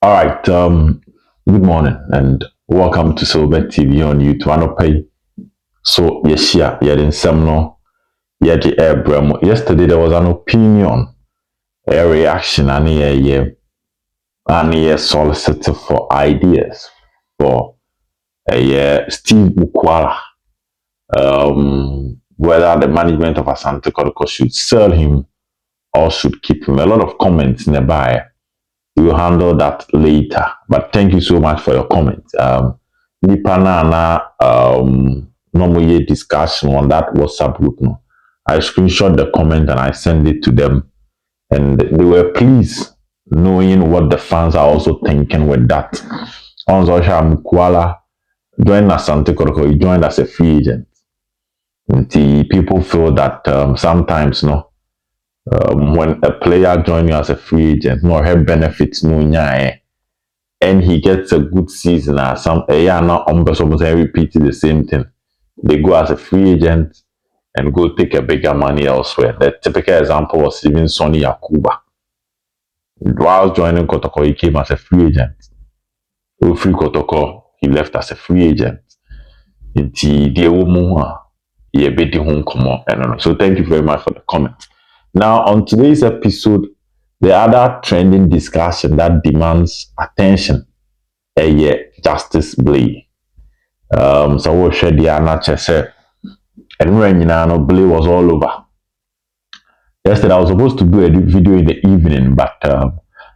All right. Good morning and welcome to Silver TV on YouTube. I don't pay. So yes, yeah, in some no, yeah, the air. Yesterday there was an opinion, a reaction, and a solicitor for ideas for Steve Bukwala. Whether the management of Asante Kotoko should sell him or should keep him. A lot of comments nearby. We will handle that later. But thank you so much for your comment. Nipa na normal discussion on that WhatsApp group. No, I screenshot the comment and I sent it to them, and they were pleased knowing what the fans are also thinking with that. On Zosha Mukwala joined Asante Kotoko, he joined as a free agent. The people feel that sometimes when a player joins you as a free agent, no have benefits no nya and he gets a good season or some not almost repeating the same thing. They go as a free agent and go take a bigger money elsewhere. The typical example was even Sonny Yakuba. While joining Kotoko, he came as a free agent. Free Kotoko, he left as a free agent. So thank you very much for the comment. Now, on today's episode, the other trending discussion that demands attention is Justice Blay. So we'll share the answer. And when Blay was all over. Yesterday, I was supposed to do a video in the evening, but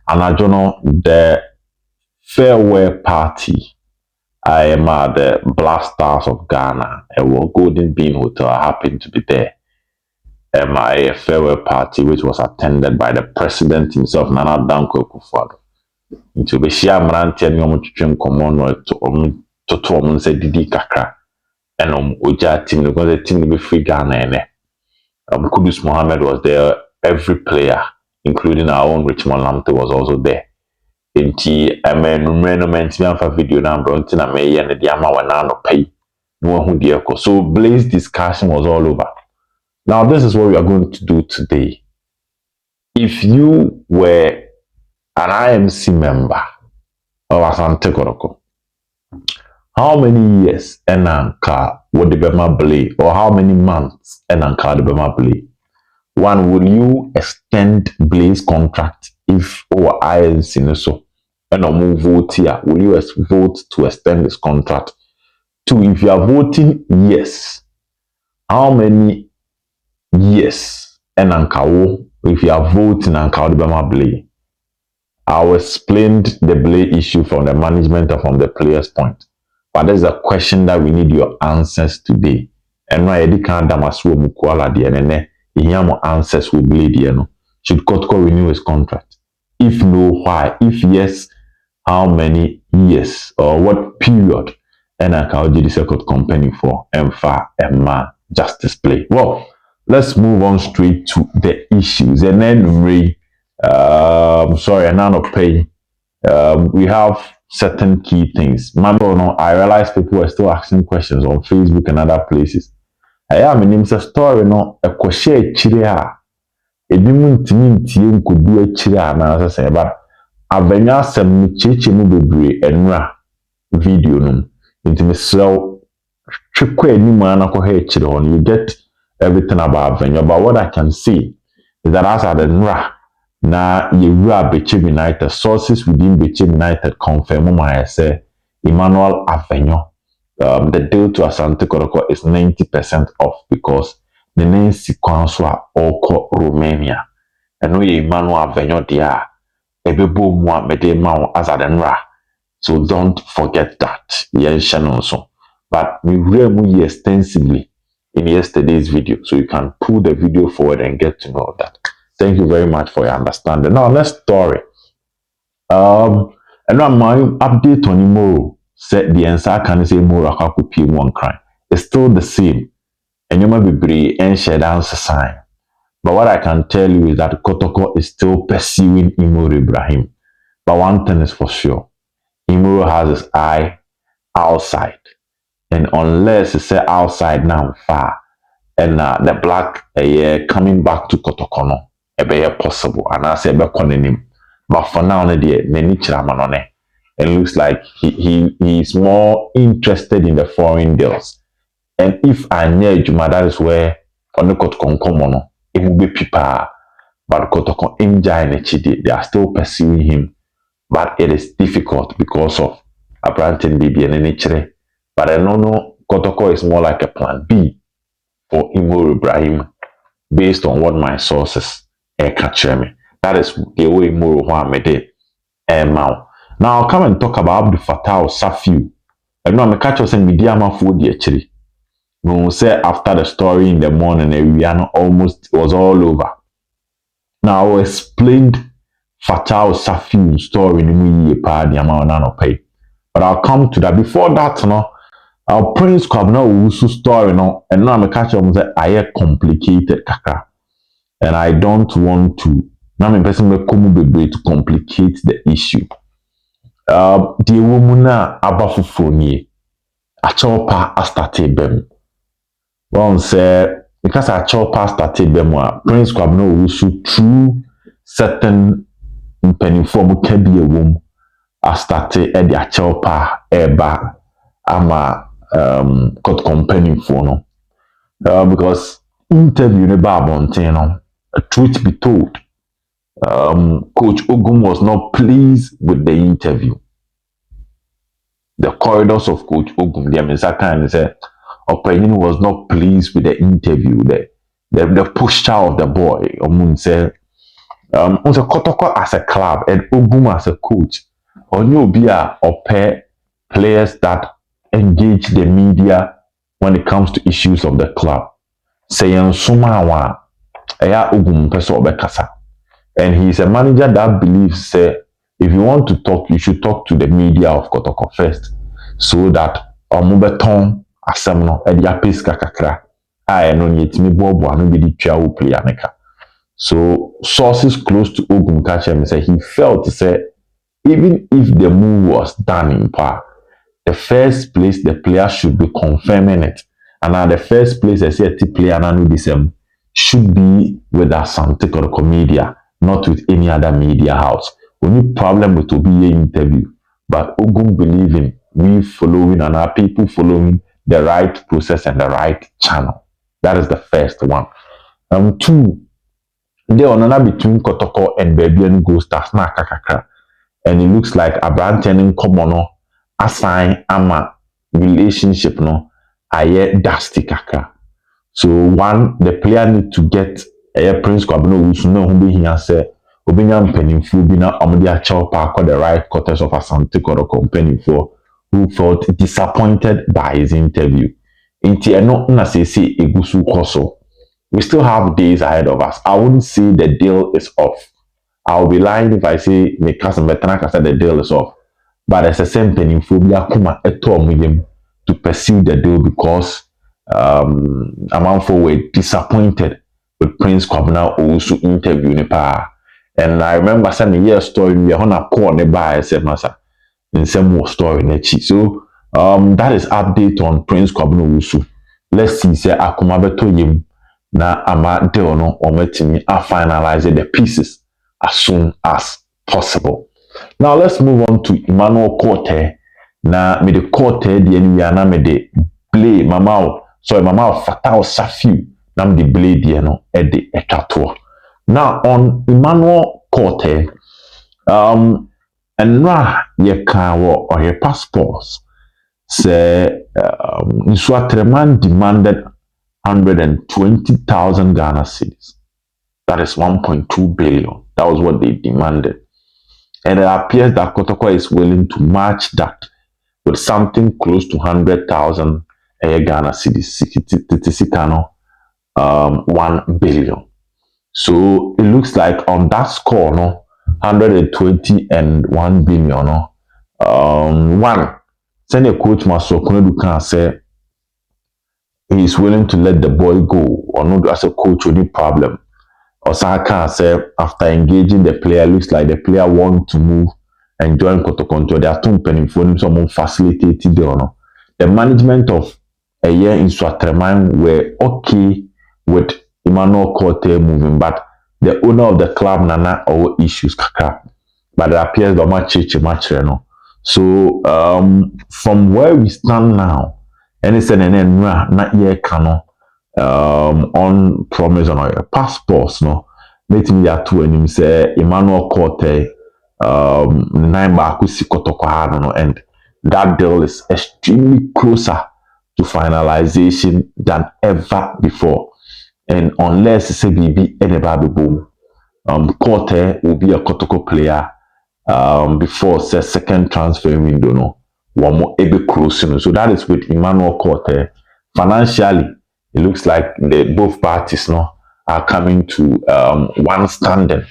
I don't know the farewell party. I am at the Black Stars of Ghana, a Golden Bean Hotel. I happened to be there. A farewell party which was attended by the president himself, Nana Danko Akufo-Addo. Into the Shia Mranti and Yomutchim Common to woman said Didi Kakra and Uja team because the team will be free Ghana. Kudus Mohammed was there, every player, including our own Richmond Lamte, was also there. Inti for video number until I may and the ama wanano pay no one who so Blay's discussion was all over. Now this is what we are going to do today. If you were an IMC member of Asante Kotoko, how many years enanka would the Bema Blay, or how many months enanka the Bema Blay? One, will you extend Blay's contract if or IMC so? And move vote here. Will you vote to extend this contract? Two, if you are voting yes, how many years? And if you are voting and Blay, I'll explain the Blay issue from the management or from the player's point. But there's a question that we need your answers today. And why Eddie can't damaswo mukwala the and answers will be the should Kotoko renew his contract? If no, why? If yes, how many years or what period and I can the second company for Emma Justice Blay? Well, let's move on straight to the issues. And then we we have certain key things. I realize people are still asking questions on Facebook and other places. I am in a story a crochet chiria. It didn't could do a chiria and say but Avenya sem chichi mu bebre enra video num into me slow twekwa anim ana ko ha chire on you get everything about Avenya, but what I can see is that as at the nra na yewura Bechem United sources within Bechem United confirm my say Emmanuel Avenya the deal to Asante Kotoko is 90% off because the name sequence are all Romania and no Emmanuel Avenya dia Ebebo Move-Medeama as adenra. So don't forget that. But we really extensively in yesterday's video. So you can pull the video forward and get to know that. Thank you very much for your understanding. Now next story. And now my update on Imoro said the answer can say Imoro Akakupi one crime. It's still the same. And you might be brave and share answer sign. But what I can tell you is that Kotoko is still pursuing Imoro Ibrahim. But one thing is for sure. Imoro has his eye outside. And unless it's outside now far, and the black coming back to Kotoko, no, possible. And I say, But for now, it looks like he's more interested in the foreign deals. And if I know Juma, that is where on the Kotoko Nkomono, it will be people. But Kotoko Inja and Chidi, they are still pursuing him. But it is difficult because of a branding baby and nature. But I don't know, Kotoko is more like a plan B for Imo Ibrahim based on what my sources capture me. That is the way Imo Mohammed now. Now I'll come and talk about Abdul Fattah Safiu. I know I'm catch us in Medeama food actually. When we say after the story in the morning, we are almost was all over. Now I explained Fattah Safiu story in the pay. But I'll come to that. Before that, our Prince Kwabena Owusu story, and now I'm catch up say I complicated kaka. And I don't want to now my person will come to complicate the issue. The woman abafufoni a chopa a started bem. One say because a chopa started bem Prince Kwabena Owusu through certain mpanimfoɔ mu ka bi ɛwɔ mu astate ɛde akyɛw pa ɛba ama Kotoko mpanimfoɔ no because interview ne ba abɔnten no truth be told Coach Ogum was not pleased with the interview. The corridors of Coach Ogum, the Mesaka said Opinion was not pleased with the interview. The posture of the boy, Omun said also Kotoko as a club and Ogum as a coach, or you be a pair players that engage the media when it comes to issues of the club. Saying Sumawa, Aya Ogum Peso Bekasa. And he's a manager that believes say if you want to talk, you should talk to the media of Kotoko first. So that Omubeton Asemno Ediapis Kakakra. I know yetimi bobo anu be di twa player neka. So sources close to Ogum Kachem say he felt to say even if the move was done in par, the first place the player should be confirming it. And at the first place I say a player and should be with Asante Kotoko media, not with any other media house. Only problem with Obiye interview. But Ogum believing we following and our people following the right process and the right channel. That is the first one. Two, there on between Kotoko and Baby Go Stars na kakaka. And it looks like a brand turning common assign ama relationship no aye dusty kaka. So one, the player need to get a Prince Kwabena Owusu no who be here say obinya mpanimfo bi na omde a chow pa the right quarters of Asante Kotoko mpanimfo who felt disappointed by his interview. Inti eno na say egusu koso. We still have days ahead of us. I wouldn't say the deal is off. I'll be lying if I say my cousin Betanaka said the deal is off. But as a same phobia kuma to pursue the deal because Amanfo were disappointed with Prince Kwabena Owusu interview nipa. And I remember saying a year story we are on a call nearby I said masa in some more story nechi. So that is update on Prince Kwabena Owusu. Let's see say akuma beto yim na ama deal no ometimi a finalize the pieces as soon as possible. Now let's move on to Emmanuel Kotei. Na me the Kotei the anywhere na me the Blay mama Fattah Safiu na me the Blay the no e de etato. Now on Emmanuel Kotei enra ye kan wo or your passports say Nsuatreman demanded 120,000 Ghana cedis. That is 1.2 billion. That was what they demanded. And it appears that Kotoko is willing to match that with something close to 100,000 Ghana cedis. 1 billion. So it looks like on that score, 120 and 1 billion. One, senior coach Masokunedu can say he is willing to let the boy go or not as a coach any problem. Osaka said after engaging the player, looks like the player want to move and join Kotoko. There are two penny for him, someone facilitated the The management of a year in Nsuatreman were okay with Emmanuel Kotei moving, but the owner of the club Nana or issues kaka. but it appears the match, no. So from where we stand now, any say na ye kano on promise on our passports, no. Let me ya to him say Emmanuel Kotei nine back with Kotoko no, and that deal is extremely closer to finalization than ever before. And unless say BB any baby boom, Kotei will be a Kotoko player before say second transfer window no one more able closing. So that is with Emmanuel Kotei. Financially, it looks like both parties no are coming to one standing.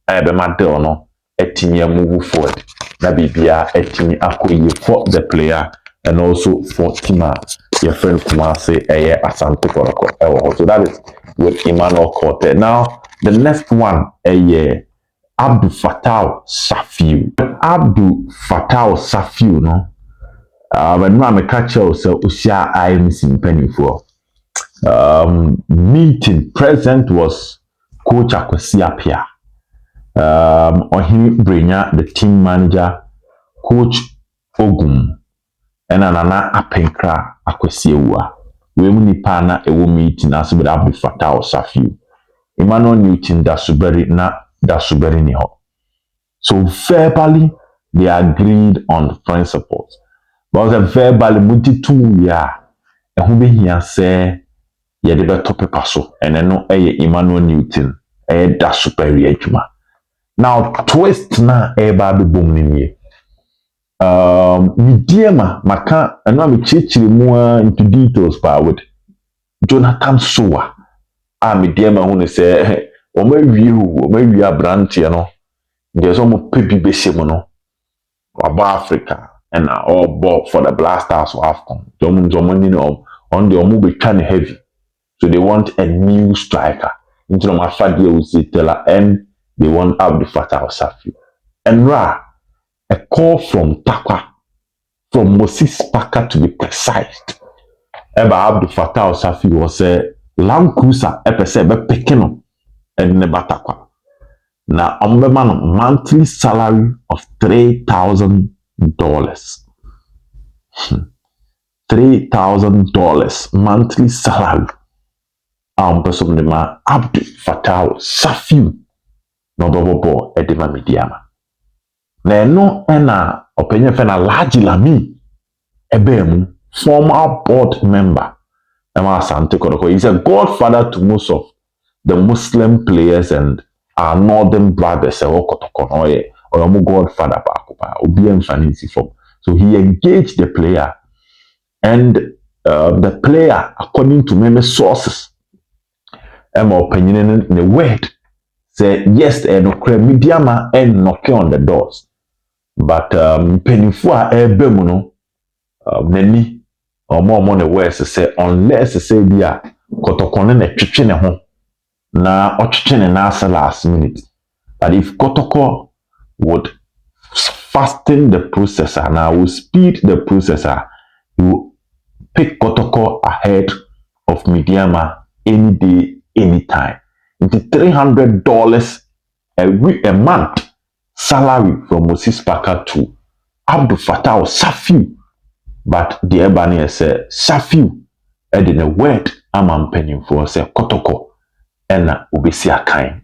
No, etimi move forward. Na bibia etimi akoye for the player and also for Tima, your friend Kumase Asante Kotoko. So that is with Emmanuel Kotei. Now the next one Abdul Fattah Safiu. Abdul Fattah Safiu no. When I catch you so Usia IMC mpanimfoɔ. Meeting present was Coach Akwasi Apia. Ohini Brenya, the team manager, Coach Ogum, and Nana Apenkra Akwasi Ewa. We nipa na ewo meeting as with Abdul Fattah Safiu. Emmanuel Newton Dasuberi na Dasuberi ni ho. So verbally, they agreed on principles. But verbally, multi 2 years, and who be here say, yeah, they better paper so, and then no, Emmanuel Newton, that superior. Now, twist na baby boom in ye. Medeama, maka, and now me chichi more into details power with Jonathan Soa. Medeama, who say, or maybe you are branch, you know. There's almost baby no about Africa and all bought for the blasters of AFCON. On the move kind of heavy. So they want a new striker. Into the Mafadia Usitela and they want Abdul Fattah Safiu. And a call from Takwa, from Moses Parker to be precise. Eba Abdul Fattah Safiu was a Land Cruiser episode picking up and never Takwa. Now, man monthly salary of $3,000. $3,000 monthly salary. Person the man Abdul Fattah Safiu no bobo edema Medeama. Na no ena opinion fe na large lami ebemu former board member Asante Kotoko. He's a godfather to most of the Muslim players and our northern brothers Kotoko or godfather so he engaged the player and the player according to many sources opinion in the word say yes and Medeama and knocking on the doors but penifua ebemu no nani more the words say unless say bia Kotoko na twetwe ne ho na otwetwe ne na last minute. But if Kotoko would fasten the processor now will speed the processor, you will pick Kotoko ahead of Medeama any day, anytime. Into $300 a month salary from Moses Parker to Abdul Fattah Safiu. But the Ebony said Safiu in a word I'm penning for say Kotoko and ubesi akan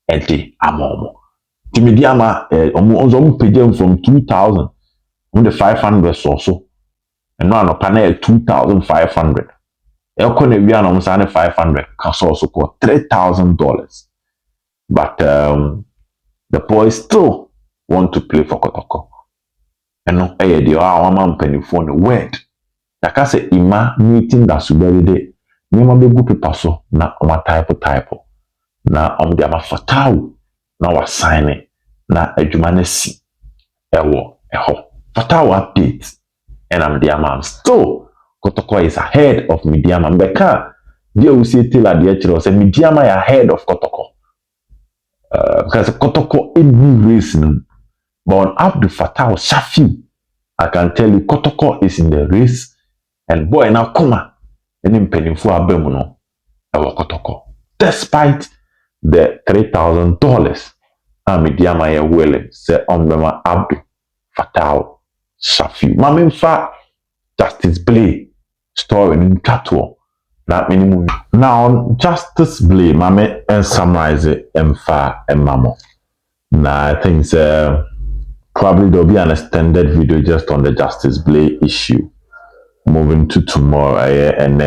ede amomo. Medeama omo pay them from 2,000 on the 500 or so. And now no panel 2,500. Elko we are almost 500 can also for $3,000. But the boys still want to play for Kotoko. And no the man penny for the word. Like I say ima meeting that suberi de nima be gu paper so na oma type na de ama Fattah na wa sign na adwuma na si ewo eho Fattah update and am the man still Kotoko is ahead of Medeama. Mbeka dia usi tell the actually say Medeama is ahead of Kotoko because Kotoko in race but Abdul Fattah Safiu I can tell you Kotoko is in the race and boy now come and in penifo abemu no ewo Kotoko despite the $3,000 Medeama ye willing say Ombema Abdu Fatal Safiu. Mamemfa Justice Blay story in Catwo. That minimum. Now Justice Blay, mame and summarize it emfa and mamo. Now I think probably there'll be an extended video just on the Justice Blay issue. Moving to tomorrow, and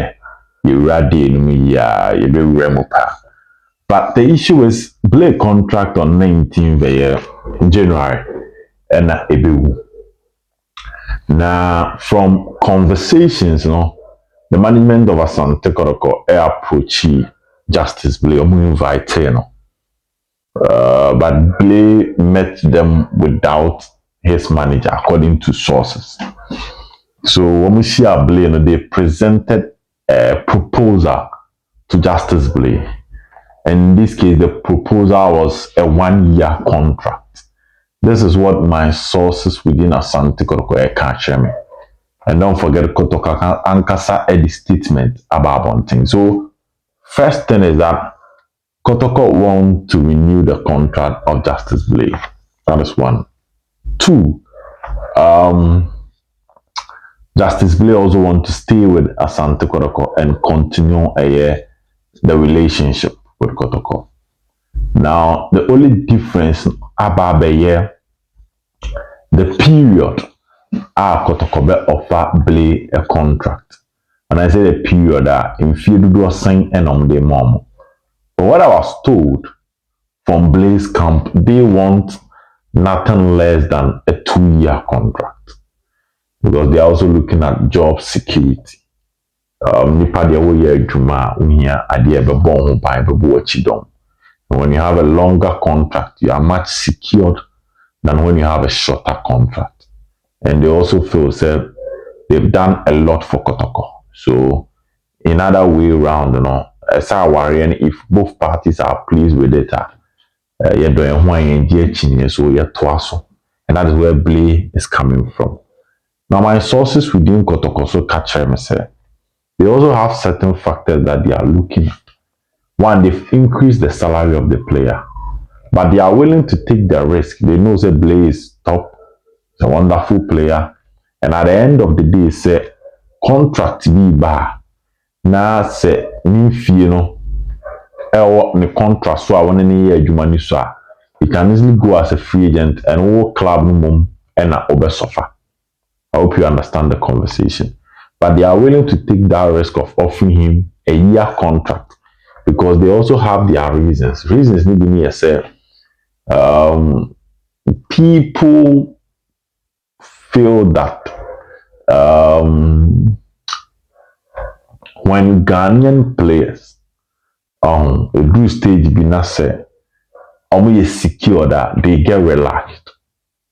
you ready in me, you be remopa. But the issue is Blay contract on 19th January, and now from conversations, the management of Asante Kotoko approach Justice Blay, invite but Blay met them without his manager, according to sources. So when we see Blay, they presented a proposal to Justice Blay. And in this case, the proposal was a 1-year contract. This is what my sources within Asante Kotoko catch me. And don't forget Kotoko Ankasa edit statement about one thing. So first thing is that Kotoko want to renew the contract of Justice Blay. That is one. Two, Justice Blay also want to stay with Asante Kotoko and continue the relationship with Kotoko. Now, the only difference about the period Kotoko be offer Blay a contract. And I say the period in field do sign and on the mom. But what I was told from Blay's camp, they want nothing less than a 2-year contract. Because they are also looking at job security. Nipa de wo ye adwuma uhia ade be bon ho ban be bo achidom. When you have a longer contract, you are much secured than when you have a shorter contract. And they also feel they've done a lot for Kotoko. So in other way around, as I worry, and if both parties are pleased with it, you're doing one so you're twice. And that is where Blay is coming from. Now, my sources within Kotoko so catch them say they also have certain factors that they are looking at. One, they've increased the salary of the player, but they are willing to take the risk. They know that Blay is top, he's a wonderful player, and at the end of the day, say contract be bar. Now say the contract so I want any year money so you can easily go as a free agent and all club minimum and over suffer. I hope you understand the conversation. But they are willing to take that risk of offering him a year contract because they also have their reasons. Reasons need to be say people feel that when Ghanaian players do stage be not say is secure that they get relaxed.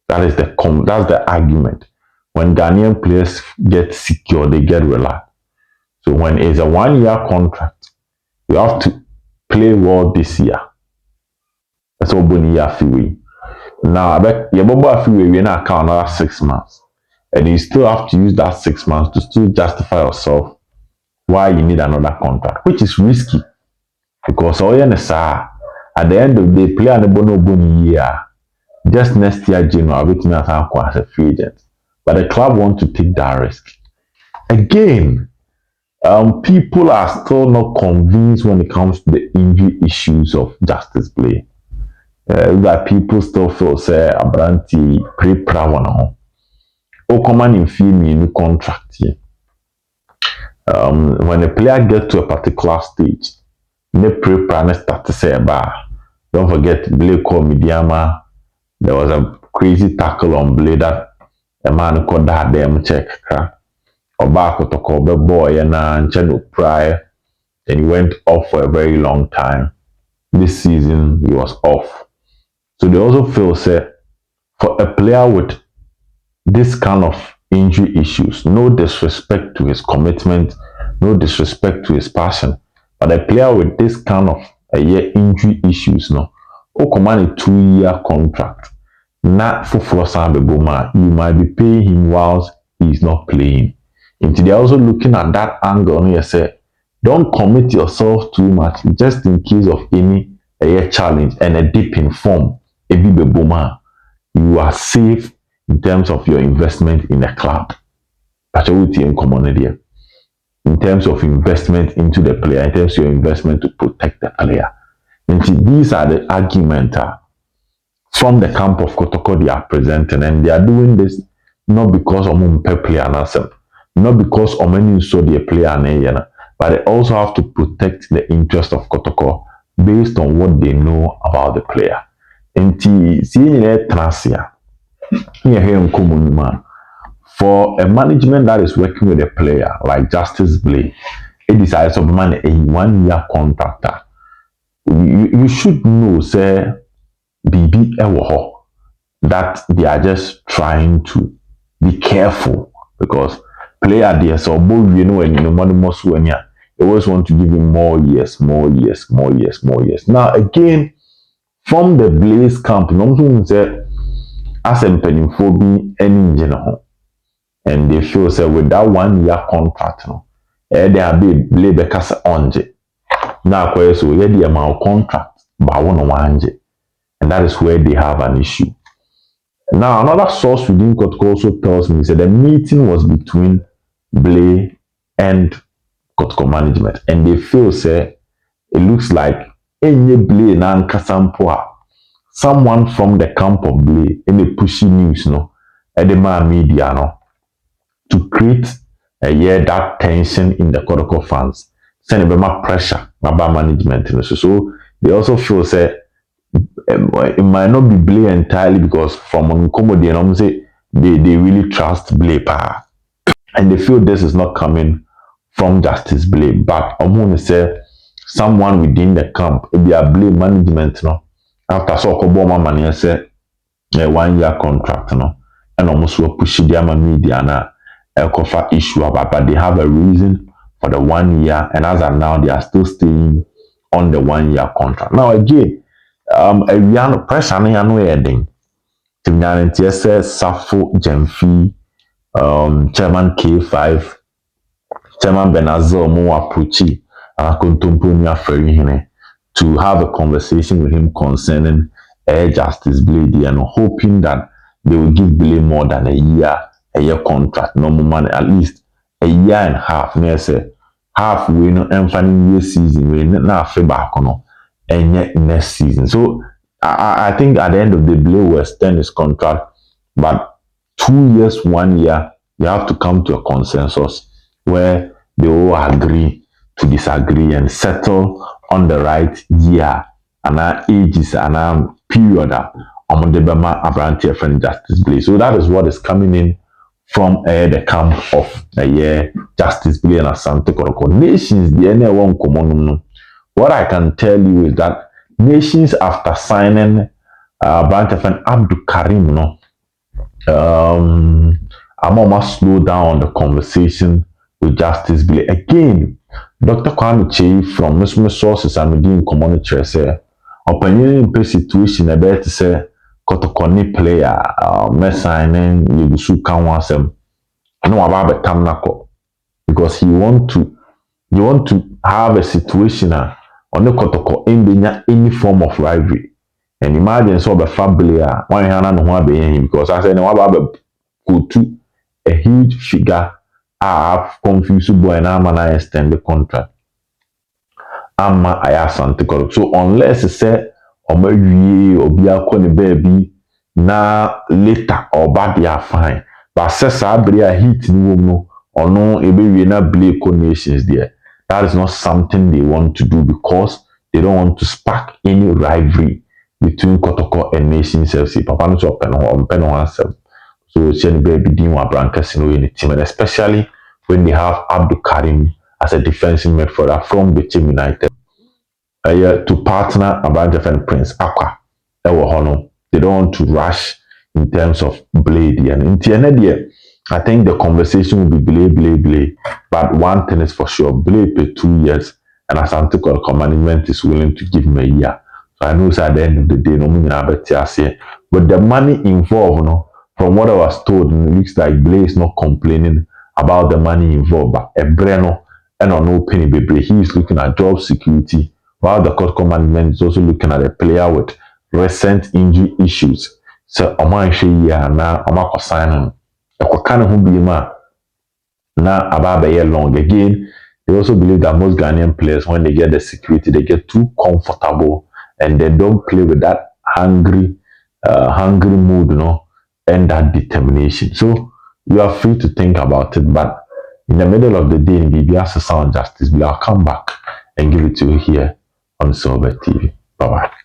That's the argument. When Ghanaian players get secure, they get relaxed. So when it's a 1-year contract, you have to play well this year. That's all Bonnie Yafiwe. Now I bet your Bobo Afiwe we now count another 6 months. And you still have to use that 6 months to still justify yourself why you need another contract, which is risky. Because all you know, at the end of the day, player and Bonnie year, just next year, January, we as a free agent. But the club want to take that risk. Again, people are still not convinced when it comes to the injury issues of Justice Blay. That people still feel say Abranti pre-prawana. O command in fee new contract here. When a player gets to a particular stage, they pre-prawana start to say don't forget Blay called Medeama. There was a crazy tackle on Blay that a man called that damn check. Oba Kotoko be boy and Ncheno prior, and he went off for a very long time. This season he was off. So they also feel say for a player with this kind of injury issues, no disrespect to his commitment, no disrespect to his passion, but a player with this kind of injury issues, o command a 2-year contract. Not for Boma, you might be paying him whilst he's not playing. And they're also looking at that angle and you say, don't commit yourself too much just in case of any challenge and a dip in form ebi beboma, you are safe in terms of your investment in a club. In terms of investment into the player, in terms of your investment to protect the player. And these are the arguments from the camp of Kotoko they are presenting, and they are doing this not because of player not because of many saw the player, but they also have to protect the interest of Kotoko based on what they know about the player. And for a management that is working with a player like Justice Blay, it decides to man a 1 year contractor. You should know, say, BB Ewoho, that they are just trying to be careful because player there, so both you know, and no money most when you always want to give him more years. Now, again, from the Blaze camp, no say, as a pennyphobia, any general. And they feel say with that 1 year contract, no, they are be labor cast on it. Now, so yeah, the amount contract, but one, and that is where they have an issue. Now, another source within Kotoko also tells me that the meeting was between Blay and Kotoko management, and they feel say it looks like any Blay nan kasampoa. Someone from the camp of Blay in the pushy news, no, at the media, no, to create that tension in the Kotoko fans, send a pressure about management. So they also feel say it might not be Blay entirely because from Nkomo and say they really trust Blay power. And they feel this is not coming from Justice Blay, but I'm going to say someone within the camp, if they are Blay management, no, after so Koboma money, say a 1 year contract, no, and almost will push the media na a issue about, but they have a reason for the 1 year, and as of now, they are still staying on the 1 year contract. Now, again, a young person, I know heading to Nyantia Safu Jemfi, Chairman K5, Chairman Benazzo Moapuchi, Kontumpunia Ferihine, to have a conversation with him concerning Justice Blay and hoping that they will give Blay more than a year contract, no more money, at least a year and a half. Near say halfway, no, and finding year season, we not fair back on and yet next season. So I think at the end of the day, Blay will extend his contract, but 2 years, 1 year, you have to come to a consensus where they all agree to disagree and settle on the right year and our ages and our period on the Bema Abrantia friend Justice Blay. So that is what is coming in from the camp of Justice Blay and Asante Kotoko. Nations, the any one common. What I can tell you is that Nations, after signing Branch friend Abdul Karim, no, I'm almost slow down the conversation with Justice Blay. Again, Dr. Kwame Chey from Muslim sources I'm doing community say opinion in situation about to say Kotoko player me signing Owusu kan wasem no about betam nako because he want to have a situation on the Kotoko in any form of rivalry. And imagine so be Blay one hand no one be him because I said no about go to a huge figure have confused boy and I'm an extend the contract. Ama Asante Kotoko. So unless say omawie obi akọ baby na later or bad they are fine. But says abria hit ni no or no ebe na Blay nations there. That is not something they want to do because they don't want to spark any rivalry between Kotoko and Nations FC. Papa no so pen on so Chen baby din wa brankers in the team, and especially when they have Abdul Karim as a defensive midfielder from the team United. To partner about different Prince Aqua. They don't want to rush in terms of Blay. And in the end, I think the conversation will be Blay. But one thing is for sure, Blay paid 2 years, and Asante Kotoko management is willing to give him a year. So I know it's at the end of the day, no money, but the money involved, no, from what I was told, it looks like Blay is not complaining about the money involved, but a Breno and on no penny baby. He is looking at job security, while the Kotoko management is also looking at a player with recent injury issues. So Oman Shea na Omako sign a kind of hubima na about a year long. Again, they also believe that most Ghanaian players, when they get the security, they get too comfortable and they don't play with that hungry mood, and that determination. So you are free to think about it, but in the middle of the day, in BBS Sound Justice, I'll come back and give it to you here on Silver TV. Bye bye.